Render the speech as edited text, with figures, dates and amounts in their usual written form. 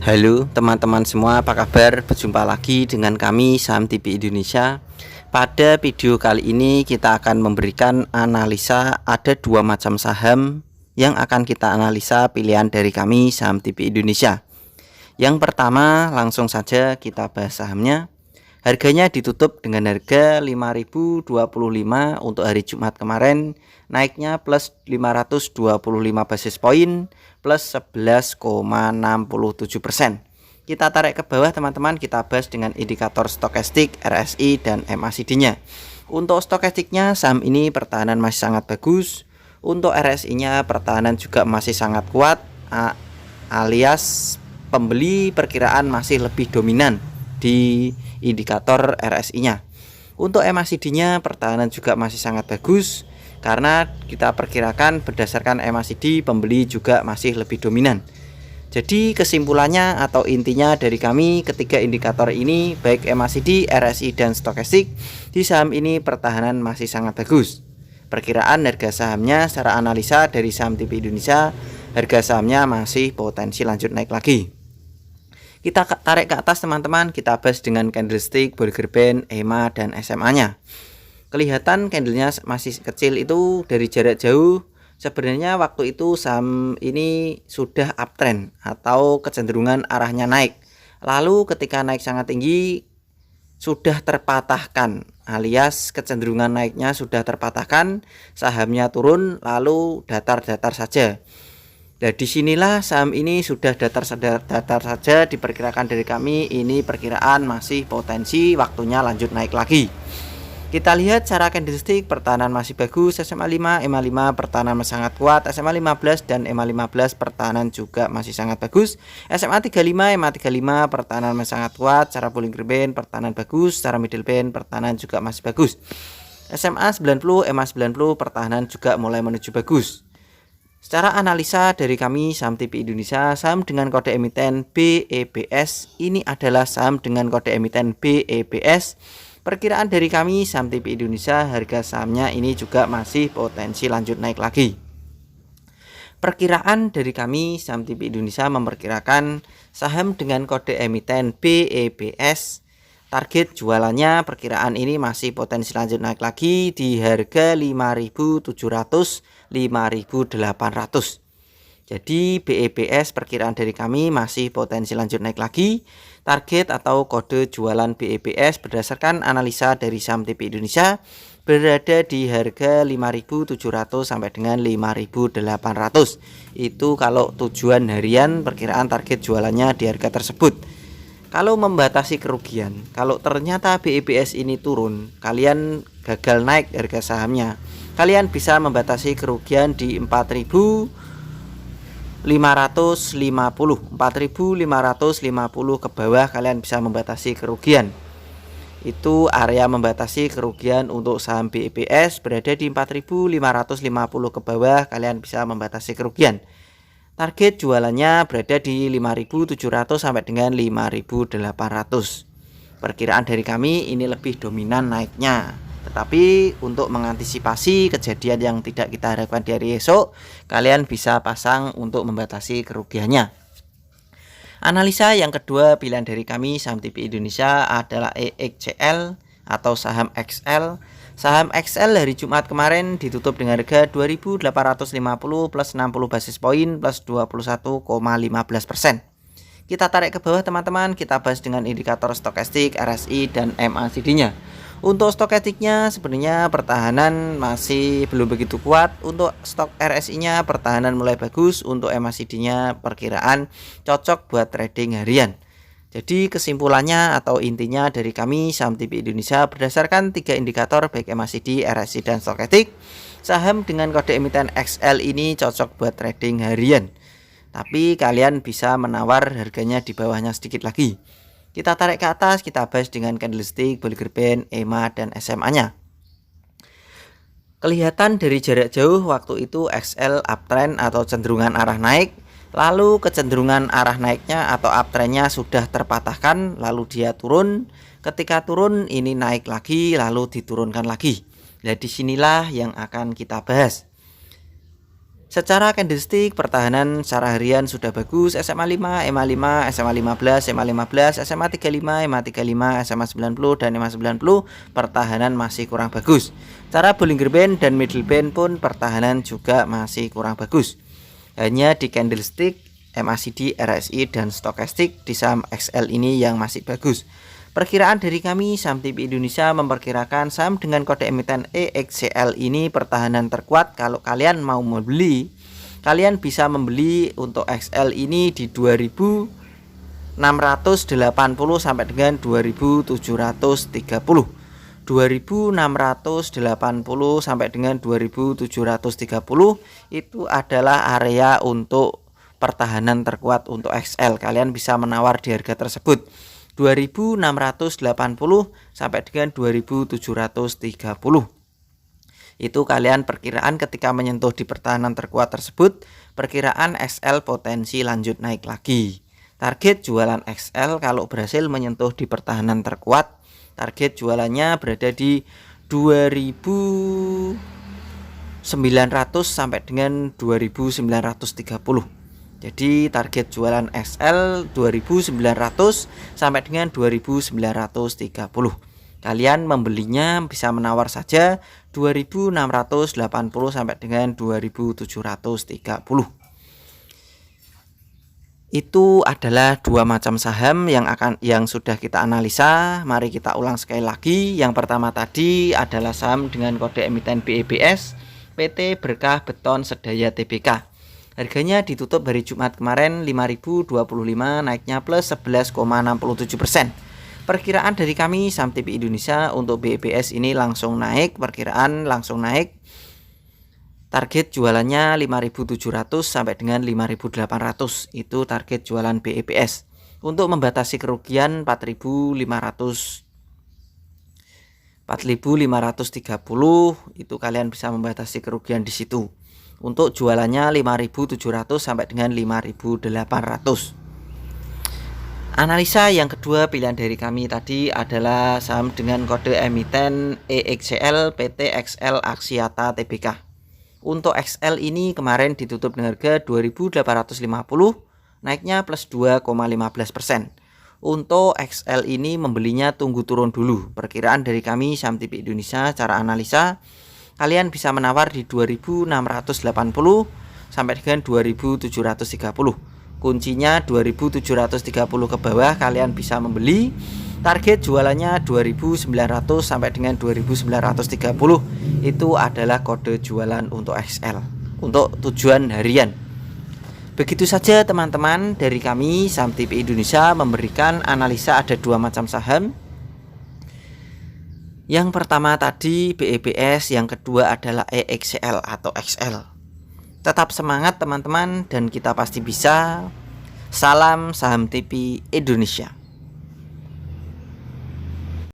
Halo teman-teman semua, apa kabar? Berjumpa lagi dengan kami Saham TV Indonesia. Pada video kali ini kita akan memberikan analisa ada dua macam saham yang akan kita analisa pilihan dari kami Saham TV Indonesia. Yang pertama, langsung saja kita bahas sahamnya. Harganya ditutup dengan harga 5.025 untuk hari Jumat kemarin, naiknya plus 525 basis poin plus 11,67%. Kita tarik ke bawah teman-teman, kita bahas dengan indikator stokastik, RSI dan MACD-nya. Untuk stokastiknya saham ini pertahanan masih sangat bagus. Untuk RSI-nya pertahanan juga masih sangat kuat, alias pembeli perkiraan masih lebih dominan di indikator RSI-nya. Untuk MACD-nya pertahanan juga masih sangat bagus karena kita perkirakan berdasarkan MACD pembeli juga masih lebih dominan. Jadi kesimpulannya atau intinya dari kami, ketiga indikator ini baik MACD, RSI dan stokastik di saham ini pertahanan masih sangat bagus. Perkiraan harga sahamnya secara analisa dari Saham TV Indonesia, harga sahamnya masih potensi lanjut naik lagi. Kita tarik ke atas teman-teman, kita bahas dengan candlestick, Bollinger Band, EMA dan SMA-nya. Kelihatan candlenya masih kecil itu dari jarak jauh. Sebenarnya waktu itu saham ini sudah uptrend atau kecenderungan arahnya naik. Lalu ketika naik sangat tinggi sudah terpatahkan, alias kecenderungan naiknya sudah terpatahkan, sahamnya turun lalu datar-datar saja. Nah, disinilah saham ini sudah datar saja, diperkirakan dari kami ini perkiraan masih potensi waktunya lanjut naik lagi. Kita lihat cara candlestick, pertahanan masih bagus, SMA 5, EMA 5 pertahanan masih sangat kuat, SMA 15 dan EMA 15 pertahanan juga masih sangat bagus, SMA 35, EMA 35 pertahanan masih sangat kuat, cara Bollinger Band pertahanan bagus, cara middle band pertahanan juga masih bagus, SMA 90, EMA 90 pertahanan juga mulai menuju bagus. Secara analisa dari kami Saham TV Indonesia, saham dengan kode emiten BEBS ini adalah saham dengan kode emiten BEBS. Perkiraan dari kami Saham TV Indonesia, harga sahamnya ini juga masih potensi lanjut naik lagi. Perkiraan dari kami Saham TV Indonesia memperkirakan saham dengan kode emiten BEBS, target jualannya perkiraan ini masih potensi lanjut naik lagi di harga 5.700 5.800. Jadi BEBS perkiraan dari kami masih potensi lanjut naik lagi. Target atau kode jualan BEBS berdasarkan analisa dari Saham TV Indonesia berada di harga 5.700 sampai dengan 5.800. Itu kalau tujuan harian perkiraan target jualannya di harga tersebut. Kalau membatasi kerugian, kalau ternyata BEBS ini turun, kalian gagal naik harga sahamnya, kalian bisa membatasi kerugian di 4.550 ke bawah, kalian bisa membatasi kerugian. Itu area membatasi kerugian untuk saham BEBS berada di 4.550 ke bawah, kalian bisa membatasi kerugian. Target jualannya berada di 5.700 sampai dengan 5.800. Perkiraan dari kami ini lebih dominan naiknya. Tetapi untuk mengantisipasi kejadian yang tidak kita harapkan di hari esok, kalian bisa pasang untuk membatasi kerugiannya. Analisa yang kedua pilihan dari kami Saham TV Indonesia adalah EXCL atau saham XL. Saham XL hari Jumat kemarin ditutup dengan harga 2.850 plus 60 basis poin plus 21,15%. Kita tarik ke bawah teman-teman, kita bahas dengan indikator stokastik, RSI dan MACD-nya. Untuk stokastiknya sebenarnya pertahanan masih belum begitu kuat. Untuk stok RSI-nya pertahanan mulai bagus. Untuk MACD-nya perkiraan cocok buat trading harian. Jadi kesimpulannya atau intinya dari kami Saham TV Indonesia berdasarkan tiga indikator baik MACD, RSI dan stokastik, saham dengan kode emiten XL ini cocok buat trading harian. Tapi kalian bisa menawar harganya di bawahnya sedikit lagi. Kita tarik ke atas, kita bahas dengan candlestick, Bollinger Band, EMA dan SMA-nya. Kelihatan dari jarak jauh waktu itu XL uptrend atau cenderungan arah naik. Lalu kecenderungan arah naiknya atau uptrendnya sudah terpatahkan, lalu dia turun. Ketika turun ini naik lagi, lalu diturunkan lagi. Nah disinilah yang akan kita bahas. Secara candlestick pertahanan secara harian sudah bagus, SMA 5, EMA 5, SMA 15, EMA 15, SMA 35, EMA 35, SMA 90 dan EMA 90 pertahanan masih kurang bagus. Cara Bollinger Band dan Middle Band pun pertahanan juga masih kurang bagus. Hanya di candlestick, MACD, RSI dan stokastik di saham XL ini yang masih bagus. Perkiraan dari kami Saham TV Indonesia memperkirakan saham dengan kode emiten EXCL ini pertahanan terkuat. Kalau kalian mau membeli, kalian bisa membeli untuk XL ini di 2680 sampai dengan 2730. 2680 sampai dengan 2730 itu adalah area untuk pertahanan terkuat untuk XL. Kalian bisa menawar di harga tersebut 2680 sampai dengan 2730. Itu kalian perkiraan ketika menyentuh di pertahanan terkuat tersebut, perkiraan XL potensi lanjut naik lagi. Target jualan XL kalau berhasil menyentuh di pertahanan terkuat, target jualannya berada di 2900 sampai dengan 2930. Jadi target jualan XL 2900 sampai dengan 2930. Kalian membelinya bisa menawar saja 2680 sampai dengan 2730. Itu adalah dua macam saham yang sudah kita analisa. Mari kita ulang sekali lagi. Yang pertama tadi adalah saham dengan kode emiten BEBS PT Berkah Beton Sedaya Tbk. Harganya ditutup hari Jumat kemarin 5.025, naiknya plus 11,67%. Perkiraan dari kami Saham TV Indonesia untuk BEBS ini langsung naik, perkiraan langsung naik. Target jualannya 5.700 sampai dengan 5.800. Itu target jualan BEBS. Untuk membatasi kerugian 4.530 itu kalian bisa membatasi kerugian di situ. Untuk jualannya 5.700 sampai dengan 5.800. Analisa yang kedua pilihan dari kami tadi adalah saham dengan kode emiten EXCL PT XL Aksiata Tbk. Untuk XL ini kemarin ditutup dengan harga 2.850, naiknya plus 2,15%. Untuk XL ini membelinya tunggu turun dulu. Perkiraan dari kami Saham TV Indonesia cara analisa, kalian bisa menawar di 2680 sampai dengan 2730. Kuncinya 2730 ke bawah kalian bisa membeli. Target jualannya 2900 sampai dengan 2930. Itu adalah kode jualan untuk XL untuk tujuan harian. Begitu saja teman-teman dari kami Saham TV Indonesia memberikan analisa ada dua macam saham. Yang pertama tadi BEBS, yang kedua adalah EXCL atau XL. Tetap semangat teman-teman dan kita pasti bisa. Salam Saham TV Indonesia.